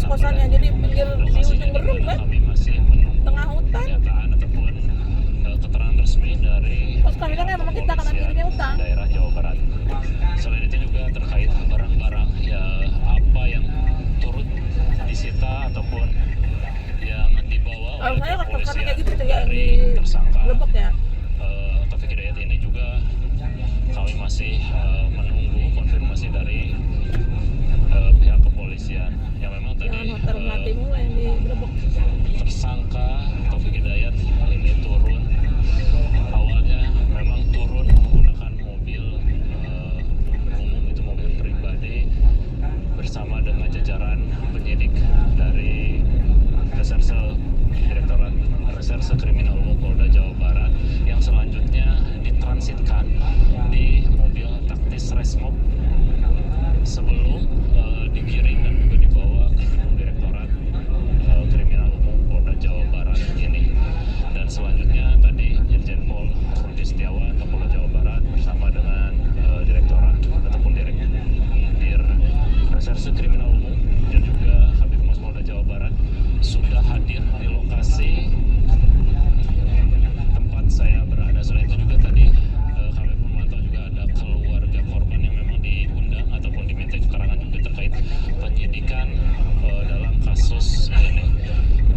kos-kosannya, jadi pinggir di ujung Berung kan, tengah hutan. Ataupun keterangan resmi dari Terus kami kan emang kita kanan kirinya hutan. daerah Jawa Barat. Selain itu juga terkait barang-barang ya apa yang turut disita ataupun yang dibawa Kalau oleh saya kan kepolisian kayak gitu tuh ya, dari di tersangka Lebak ya. Taufik Hidayat ini juga kami masih menunggu konfirmasi dari pihak kepolisian yang memang tadi Jangan hotel Melati mulu yang di Lebak. tersangka Taufik Hidayat ini turun, awalnya memang turun menggunakan mobil umum, itu mobil pribadi, bersama dengan jajaran penyidik dari Direktorat Reserse Kriminal Umum Polda Jawa Barat yang selanjutnya ditransitkan di mobil taktis Resmob sebelum digiring dan juga dibawa ke Direktorat Kriminal Umum Polda Jawa Barat ini. Dan selanjutnya tadi Irjen Pol Rudi Setiawan Kapolda Jawa Barat bersama dengan Direktorat ataupun Dir Reserse Kriminal Umum dan juga Kabid Humas Polda Jawa Barat sudah hadir di lokasi tempat saya berada. Selain itu juga tadi kami pun memantau juga ada keluarga korban yang memang diundang ataupun diminta keterangan juga terkait penyidikan dalam kasus ini.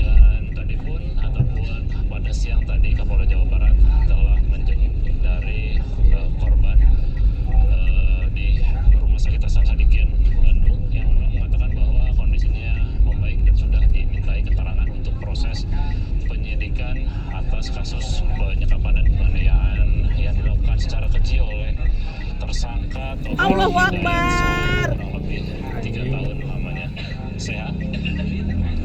Dan tadi pun ataupun pada siang tadi Kapolda Jawa Barat telah menjenguk dari korban di Rumah Sakit Hasan Sadikin Bandung yang memang mengatakan bahwa kondisinya membaik dan sudah dimintai keterangan untuk proses penyidikan atas kasus penyekapan dan penganiayaan yang dilakukan secara keji oleh tersangka Allahu Akbar. kurang lebih 3 tahun lamanya. Sehat?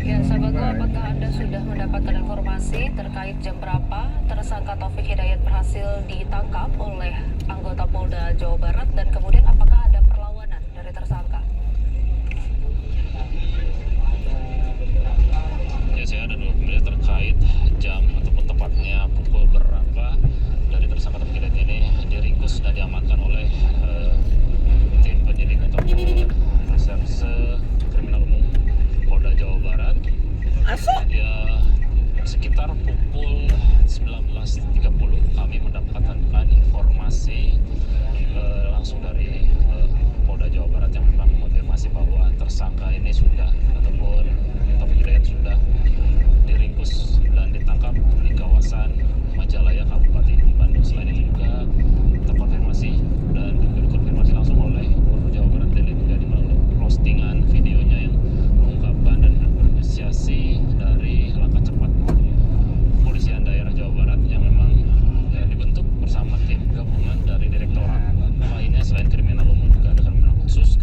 Ya, Sahabatku, apakah Anda sudah mendapatkan informasi terkait jam berapa tersangka Taufik Hidayat berhasil ditangkap oleh anggota Polda Jawa Barat dan kemudian apakah ada perlawanan dari tersangka? Ya, saya ada dua pembeli terkait jam ataupun tepatnya pukul berapa dari tersangka Taufik Hidayat ini diringkus dan diamankan oleh tim penyidik ataupun Reserse Kriminal Umum Polda Jawa Barat. Asok. Ya, sekitar pukul 19.30 kami mendapatkan informasi langsung dari Polda Jawa Barat yang memang mengonfirmasi bahwa tersangka ini sudah ataupun Taufik Hidayat sudah diringkus dan ditangkap di kawasan Majalaya, Kabupaten Bandung. Selain itu juga terkonfirmasi dan juga dikonfirmasi langsung oleh Polda Jawa Barat dari melalui postingan videonya yang mengungkapkan dan mengapresiasi dari langkah cepat kepolisian daerah Jawa Barat yang memang dibentuk bersama tim gabungan dari direktorat lainnya selain kriminal umum juga ada kriminal khusus,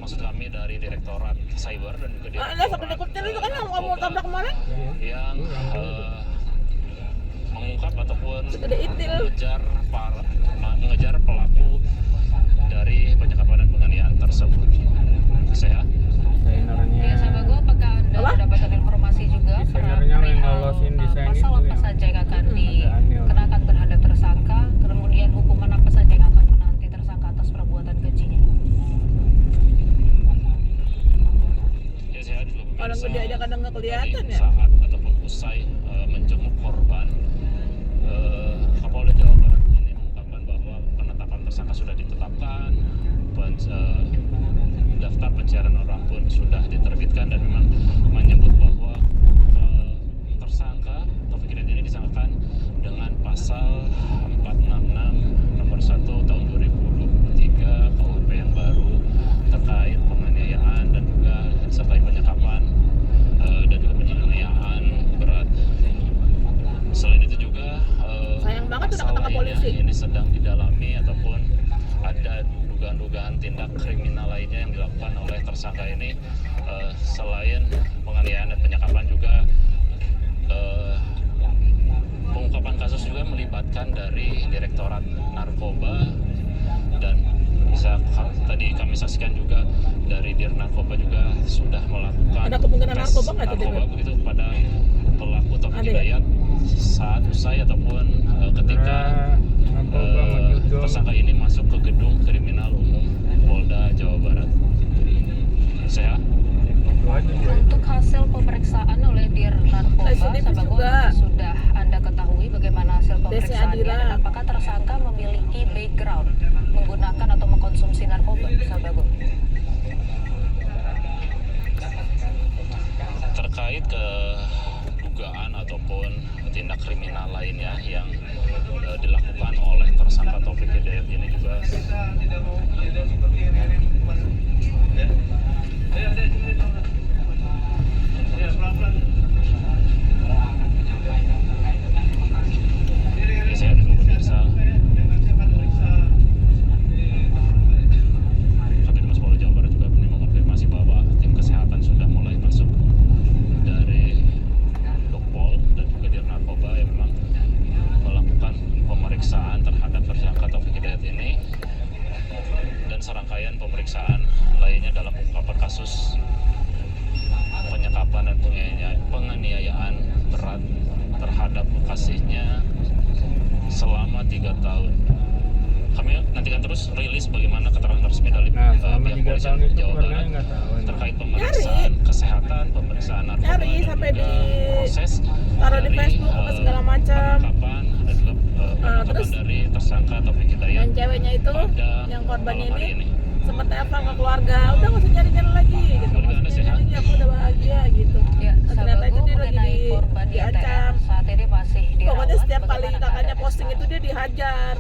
maksud kami dari direktorat cyber dan juga direktorat itu kan yang kamu tabrak kemarin yang mengungkap ataupun itil. mengejar pelaku dari penyekapan dan penganiayaan tersebut. Sehat? Ya, Sahabatku, apakah Anda mendapatkan informasi juga pasal apa saja yang akan dikenakan terhadap tersangka, kemudian hukuman apa saja yang akan menanti tersangka atas perbuatan kejinya? Ya, sehat juga pemirsa. Orang gede aja kadang nggak kelihatan ya. Saat ataupun usai menjenguk korban, Kapolda Jawa Barat ini mengungkapkan bahwa penetapan tersangka sudah ditetapkan, daftar pencarian orang pun sudah diterbitkan dan memang menyebut bahwa tersangka Taufik Hidayat ini disangkakan dengan pasal 466 nomor 1 tahun 2023 KUHP yang baru terkait penganiayaan dan juga disertai penyekapan dan juga penganiayaan berat. Selain itu juga Sayang banget udah pasal ketangkap lainnya polisi. ini sedang didalami ataupun ada dugaan-dugaan tindak kriminal lainnya yang dilakukan oleh tersangka ini. Selain penganiayaan dan penyekapan juga pengungkapan kasus juga melibatkan dari Direktorat Narkoba dan bisa tadi kami saksikan juga dari Dir Narkoba juga sudah melakukan Ada kemungkinan tes narkoba nggak tuh, Dir? begitu pada pelaku Taufik Ada ya? Hidayat saat usai ataupun ketika tersangka ini masuk ke gedung kriminal umum Polda Jawa Barat. Sehat? tindak kriminal lainnya yang dilakukan oleh tersangka Taufik Hidayat ini juga. Saya dulu pemirsa, Kabinmas Polda Jawa Barat juga mengonfirmasi bahwa tim kesehatan sudah mulai masuk dari Dokpol dan juga Dir Narkoba yang memang melakukan pemeriksaan terhadap tersangka Taufik Hidayat ini dan serangkaian pemeriksaan lainnya dalam pengungkapan kasus penyekapan dan penganiayaan berat terhadap kekasihnya selama 3 tahun. Kami nantikan terus rilis bagaimana keterangan resmi dari pihak polisian Jawa Barat terkait pemeriksaan kesehatan, pemeriksaan narkoba, sampai di proses taruh di Facebook apa segala macam. Penangkapan Terus dari tersangka Taufik Hidayat. Yang ceweknya itu, yang korbannya ini sempat telepon ke keluarga, udah nggak usah nyari-nyari lagi gitu, nggak usah nyari lagi, aku udah bahagia gitu. Ya, Ternyata itu dia lagi korban diancam. saat ini masih dirawat. Pokoknya setiap kali Bagaimana kakaknya keadaan posting sekarang? itu dia dihajar.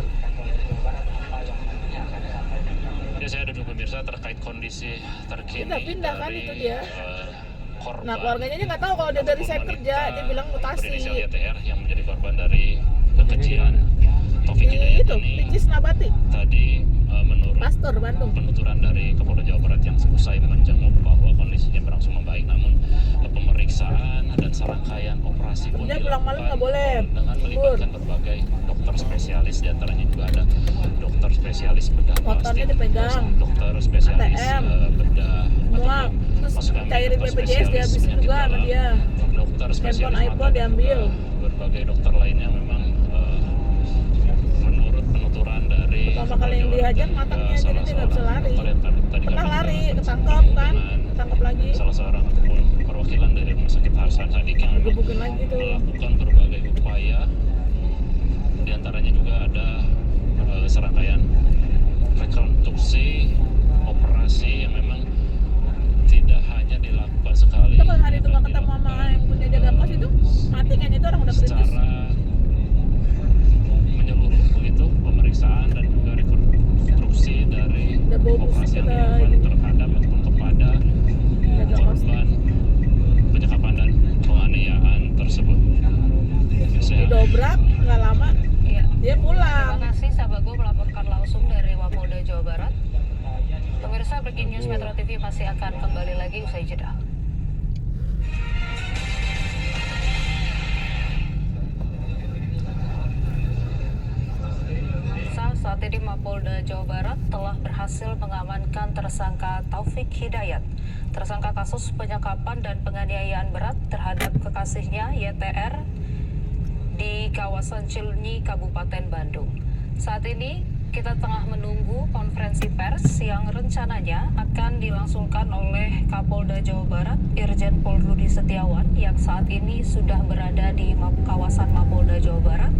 Ya, saya duduk pemirsa terkait kondisi terkini Pindah kan dari itu dia. Korban. Nah keluarganya dia nggak tahu kalau dia dari site kerja, dia bilang mutasi. Berinisial YTR yang menjadi korban dari kekejian Taufik Di Hidayat itu, ini Picis Nabati, tadi menurut Pastor Bandung. penuturan dari Kapolda Jawa Barat yang usai menjenguk bahwa kondisinya berangsur membaik, namun pemeriksaan dan serangkaian operasi pun Dia pulang malam nggak boleh dengan melibatkan berbagai dokter spesialis, diantaranya juga ada dokter spesialis bedah Motornya plastik, dipegang, dokter spesialis ATM, bedah semua. Terus cairin BPJS dihabisin juga sama dia. dokter spesialis Handphone iPhone mata, diambil. berbagai dokter lainnya memang menurut penuturan dari Pertama kali yang dihajar matanya, jadi dia nggak bisa lari. Pernah lari, ketangkap kan, ketangkap lagi, salah seorang ataupun perwakilan dari Rumah Sakit Hasan Sadiq yang memang gebukin lagi tuh. melakukan berbagai upaya, diantaranya juga ada serangkaian rekonstruksi operasi yang memang tidak hanya dilakukan sekali. Itu kalau hari itu nggak ketemu sama yang punya jaga kos itu, mati kayaknya itu orang udah kritis. Secara menyeluruh begitu pemeriksaan dan juga rekonstruksi dari Udah bau busuk operasi yang kita dilakukan ini. terhadap ataupun kepada Jaga kos. korban penyekapan dan penganiayaan tersebut. Didobrak nggak lama, Iya. dia pulang. Terima kasih Sabago melaporkan langsung dari Wapolda Jawa Barat. Pemirsa Breaking News Metro TV masih akan kembali lagi usai jeda. Saat ini Mapolda Jawa Barat telah berhasil mengamankan tersangka Taufik Hidayat, tersangka kasus penyekapan dan penganiayaan berat terhadap kekasihnya YTR di kawasan Cileunyi, Kabupaten Bandung. Saat ini kita tengah menunggu konferensi pers yang rencananya akan dilangsungkan oleh Kapolda Jawa Barat Irjen Pol Rudi Setiawan yang saat ini sudah berada di kawasan Mapolda Jawa Barat,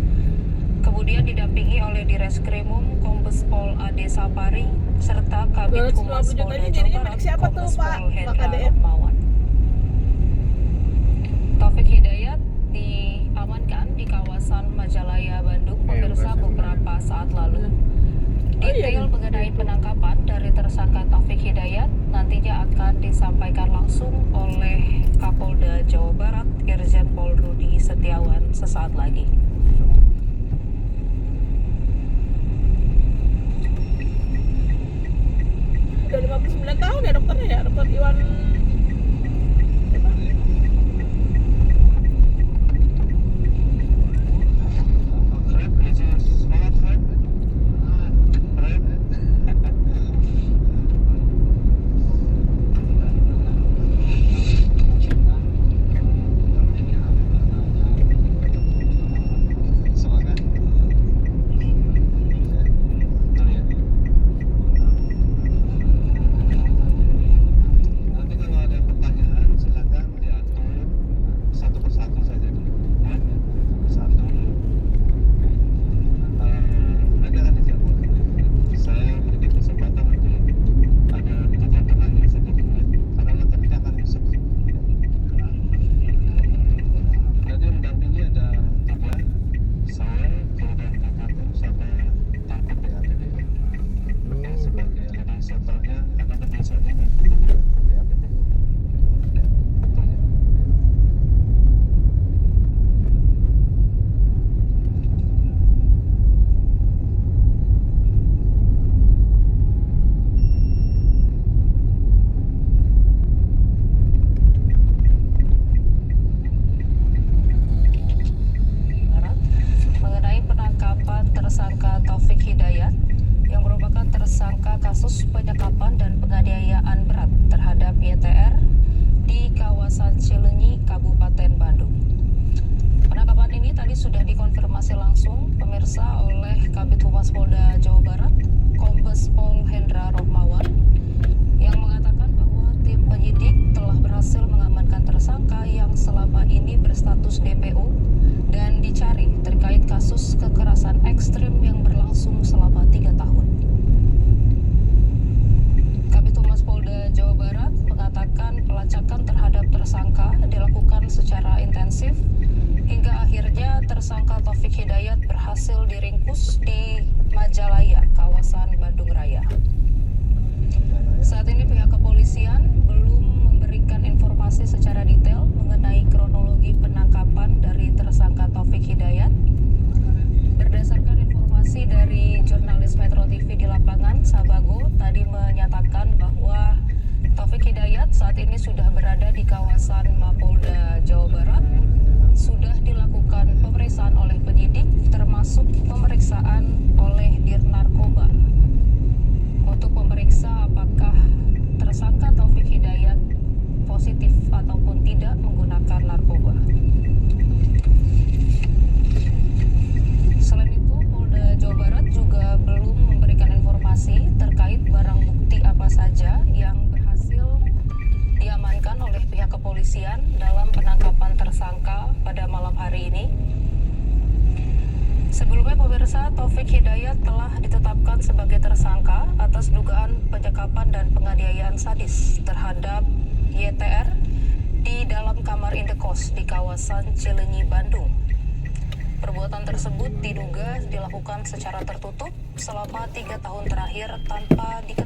kemudian didampingi oleh Direskrimum Kombes Pol Ade Sapari serta Kabid 250 Humas juta Polda ini Jawa jadinya Barat milik siapa tuh, Kombes Pak? Pol Pak Hendra KDM? Rahmawan. Taufik Hidayat diamankan di kawasan Majalaya, Bandung, pemirsa beberapa saat lalu. Detail mengenai penangkapan dari tersangka Taufik Hidayat nantinya akan disampaikan langsung oleh Kapolda Jawa Barat Irjen Pol Rudi Setiawan sesaat lagi. Udah 59 tahun ya dokternya ya, dokter Iwan. kasus penyekapan dan penganiayaan berat terhadap YTR di kawasan Cileunyi, Kabupaten Bandung. Penangkapan ini tadi sudah dikonfirmasi langsung pemirsa oleh Kabid Humas Polda Jawa Barat, Kombes Pol Hendra Rohmawan, yang mengatakan bahwa tim penyidik telah berhasil mengamankan tersangka yang selama ini berstatus DPO dan dicari terkait kasus kekerasan ekstrim yang berlangsung selama 3 tahun. Kabid Humas Polda Jawa Barat mengatakan pelacakan terhadap tersangka dilakukan secara intensif hingga akhirnya tersangka Taufik Hidayat berhasil diringkus di Majalaya, kawasan Bandung Raya. Saat ini pihak kepolisian belum memberikan informasi secara detail mengenai kronologi penangkapan dari tersangka Taufik Hidayat. Berdasarkan informasi dari jurnalis Metro TV di lapangan, Sabago tadi menyatakan bahwa Taufik Hidayat saat ini sudah berada di kawasan Mapolda Jawa Barat. Sudah dilakukan pemeriksaan oleh penyidik, termasuk pemeriksaan oleh Dirnarkoba untuk memeriksa apakah tersangka Taufik Hidayat positif ataupun tidak menggunakan narkoba. Selain itu, Polda Jawa Barat juga belum memberikan informasi terkait barang bukti apa saja yang berhasil diamankan oleh pihak kepolisian dalam penangkapan tersangka pada malam hari ini. Sebelumnya pemirsa, Taufik Hidayat telah ditetapkan sebagai tersangka atas dugaan penyekapan dan penganiayaan sadis terhadap YTR di dalam kamar indekos di kawasan Cileunyi, Bandung. Perbuatan tersebut diduga dilakukan secara tertutup selama 3 tahun terakhir tanpa diketahui